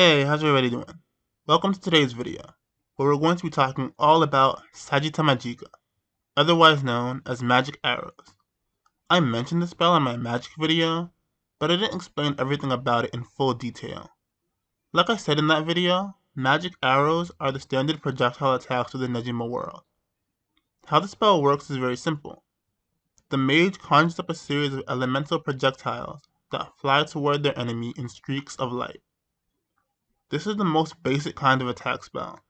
Hey, how's everybody doing? Welcome to today's video, where we're going to be talking all about Sagitta Magica, otherwise known as magic arrows. I mentioned this spell in my magic video, but I didn't explain everything about it in full detail. Like I said in that video, magic arrows are the standard projectile attacks of the Nejima world. How the spell works is very simple. The mage conjures up a series of elemental projectiles that fly toward their enemy in streaks of light. This is the most basic kind of attack spell,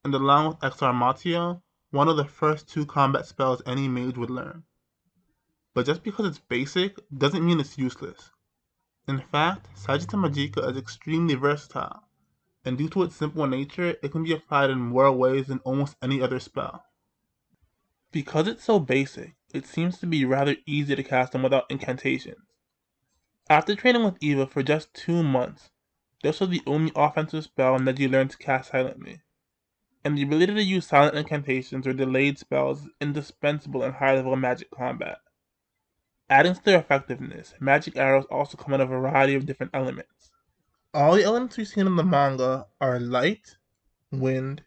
and along with Exarmatio, one of the first two combat spells any mage would learn. But just because it's basic doesn't mean it's useless. In fact, Sagitta Magica is extremely versatile, and due to its simple nature, it can be applied in more ways than almost any other spell. Because it's so basic, it seems to be rather easy to cast them without incantations. After training with Eva for just 2 months, this was the only offensive spell Neji learned to cast silently, and the ability to use silent incantations or delayed spells is indispensable in high-level magic combat. Adding to their effectiveness, magic arrows also come in a variety of different elements. All the elements we've seen in the manga are light, wind,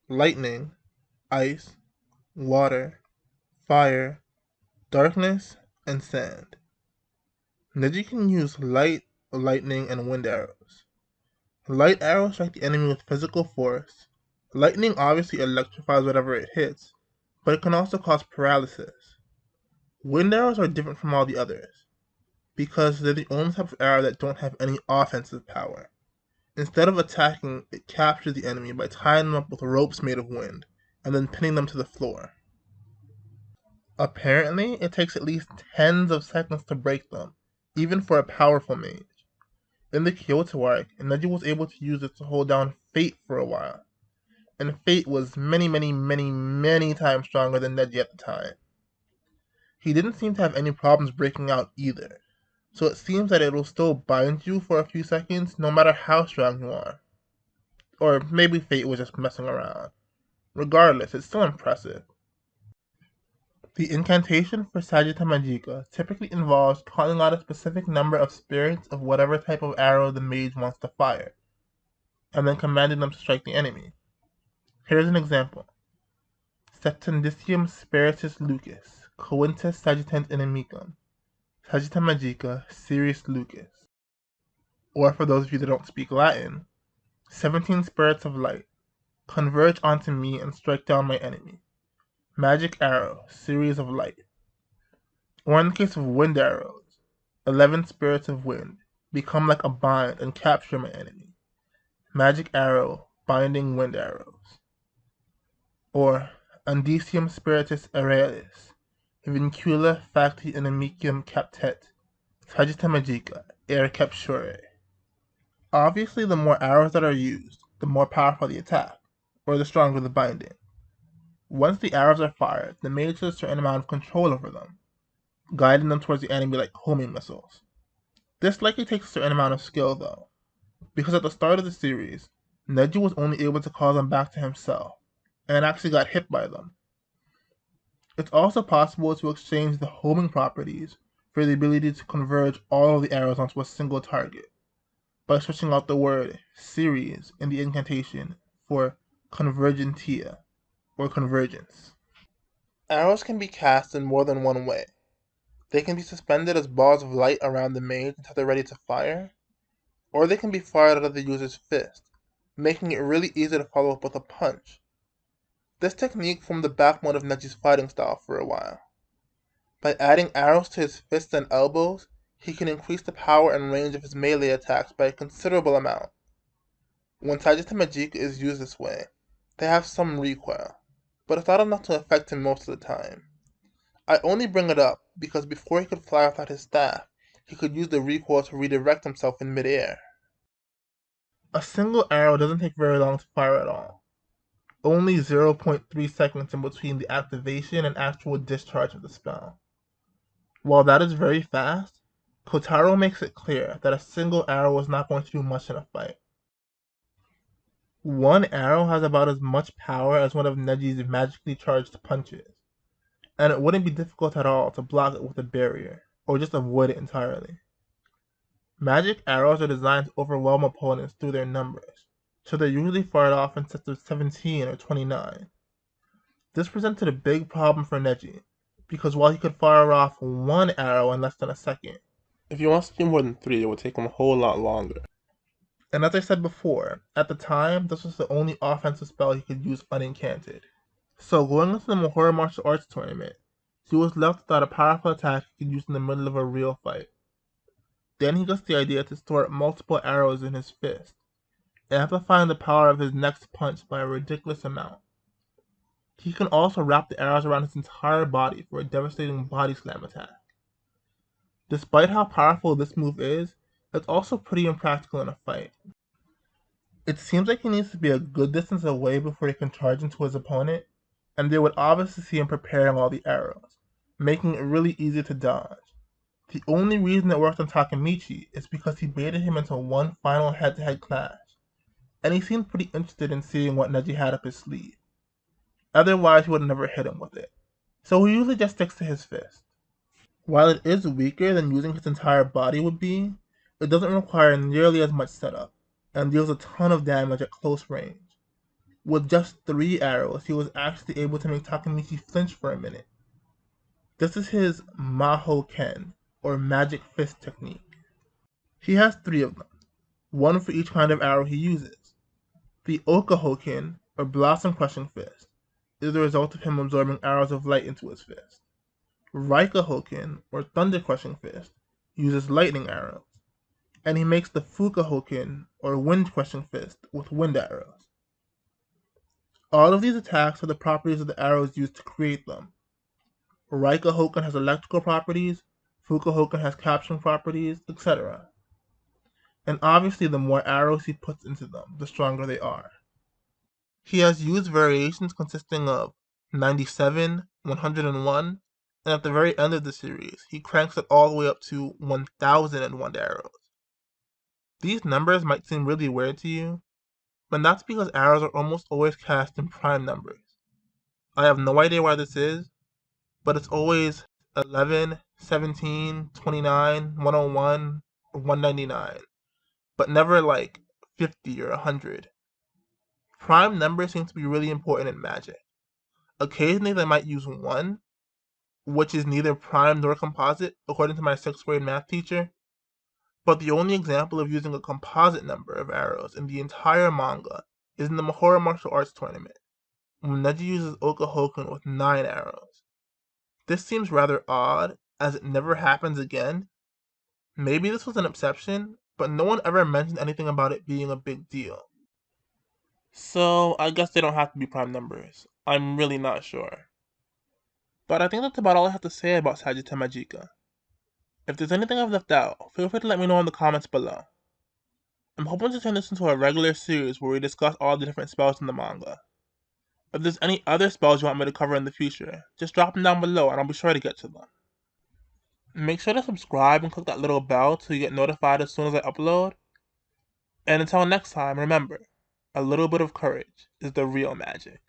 lightning, ice, water, fire, darkness, and sand. Neji can use light, lightning, and wind arrows. Light arrows strike the enemy with physical force. Lightning obviously electrifies whatever it hits, but it can also cause paralysis. Wind arrows are different from all the others, because they're the only type of arrow that don't have any offensive power. Instead of attacking, it captures the enemy by tying them up with ropes made of wind, and then pinning them to the floor. Apparently, it takes at least tens of seconds to break them, even for a powerful mage. In the Kyoto arc, Neji was able to use it to hold down Fate for a while, and Fate was many times stronger than Neji at the time. He didn't seem to have any problems breaking out either, so it seems that it will still bind you for a few seconds no matter how strong you are. Or maybe Fate was just messing around. Regardless, it's still impressive. The incantation for Sagitta Magica typically involves calling out a specific number of spirits of whatever type of arrow the mage wants to fire, and then commanding them to strike the enemy. Here's an example. Septendicium Spiritus Lucis, Coentus Sagittant Inimicum, Sagitta Magica, Sirius Lucis. Or for those of you that don't speak Latin, 17 spirits of light, converge onto me and strike down my enemy. Magic arrow, series of light. Or in the case of wind arrows, 11 spirits of wind, become like a bind and capture my enemy. Magic arrow, binding wind arrows. Or Undicium Spiritus Aeralis, Vincula Facti Inimicum Captet, Sagitta Magica, Air Capture. Obviously, the more arrows that are used, the more powerful the attack, or the stronger the binding. Once the arrows are fired, the mage has a certain amount of control over them, guiding them towards the enemy like homing missiles. This likely takes a certain amount of skill though, because at the start of the series, Neji was only able to call them back to himself, and actually got hit by them. It's also possible to exchange the homing properties for the ability to converge all of the arrows onto a single target, by switching out the word series in the incantation for convergentia, or convergence. Arrows can be cast in more than one way. They can be suspended as balls of light around the mage until they're ready to fire, or they can be fired out of the user's fist, making it really easy to follow up with a punch. This technique formed the backbone of Neji's fighting style for a while. By adding arrows to his fists and elbows, he can increase the power and range of his melee attacks by a considerable amount. When Sagitta Magica is used this way, they have some recoil, but it's not enough to affect him most of the time. I only bring it up because before he could fly without his staff, he could use the recoil to redirect himself in midair. A single arrow doesn't take very long to fire at all. Only 0.3 seconds in between the activation and actual discharge of the spell. While that is very fast, Kotaro makes it clear that a single arrow is not going to do much in a fight. One arrow has about as much power as one of Neji's magically charged punches, and it wouldn't be difficult at all to block it with a barrier, or just avoid it entirely. Magic arrows are designed to overwhelm opponents through their numbers, so they're usually fired off in sets of 17 or 29. This presented a big problem for Neji, because while he could fire off one arrow in less than a second, if he wants to do more than 3, it would take him a whole lot longer. And as I said before, at the time, this was the only offensive spell he could use unenchanted. So going into the Mahora Martial Arts tournament, he was left without a powerful attack he could use in the middle of a real fight. Then he gets the idea to store multiple arrows in his fist, amplifying the power of his next punch by a ridiculous amount. He can also wrap the arrows around his entire body for a devastating body slam attack. Despite how powerful this move is, it's also pretty impractical in a fight. It seems like he needs to be a good distance away before he can charge into his opponent, and they would obviously see him preparing all the arrows, making it really easy to dodge. The only reason it worked on Takemichi is because he baited him into one final head-to-head clash, and he seemed pretty interested in seeing what Neji had up his sleeve. Otherwise, he would have never hit him with it, so he usually just sticks to his fist. While it is weaker than using his entire body would be, it doesn't require nearly as much setup, and deals a ton of damage at close range. With just 3 arrows, he was actually able to make Takemichi flinch for a minute. This is his Maho Ken, or magic fist technique. He has 3 of them, one for each kind of arrow he uses. The Oka Hoken, or Blossom Crushing Fist, is the result of him absorbing arrows of light into his fist. Raika Hoken, or Thunder Crushing Fist, uses lightning arrows, and he makes the Fuka Hoken, or Wind Crushing Fist, with wind arrows. All of these attacks have the properties of the arrows used to create them. Raika Hoken has electrical properties, Fuka Hoken has capturing properties, etc. And obviously the more arrows he puts into them, the stronger they are. He has used variations consisting of 97, 101, and at the very end of the series, he cranks it all the way up to 1001 arrows. These numbers might seem really weird to you, but that's because arrows are almost always cast in prime numbers. I have no idea why this is, but it's always 11, 17, 29, 101, or 199, but never like 50 or 100. Prime numbers seem to be really important in Magic. Occasionally they might use 1, which is neither prime nor composite, according to my 6th grade math teacher. But the only example of using a composite number of arrows in the entire manga is in the Mahora Martial Arts tournament, when Neji uses Oka Hoken with 9 arrows. This seems rather odd, as it never happens again. Maybe this was an exception, but no one ever mentioned anything about it being a big deal. So I guess they don't have to be prime numbers. I'm really not sure. But I think that's about all I have to say about Sagitta Magica. If there's anything I've left out, feel free to let me know in the comments below. I'm hoping to turn this into a regular series where we discuss all the different spells in the manga. If there's any other spells you want me to cover in the future, just drop them down below and I'll be sure to get to them. Make sure to subscribe and click that little bell so you get notified as soon as I upload. And until next time, remember, a little bit of courage is the real magic.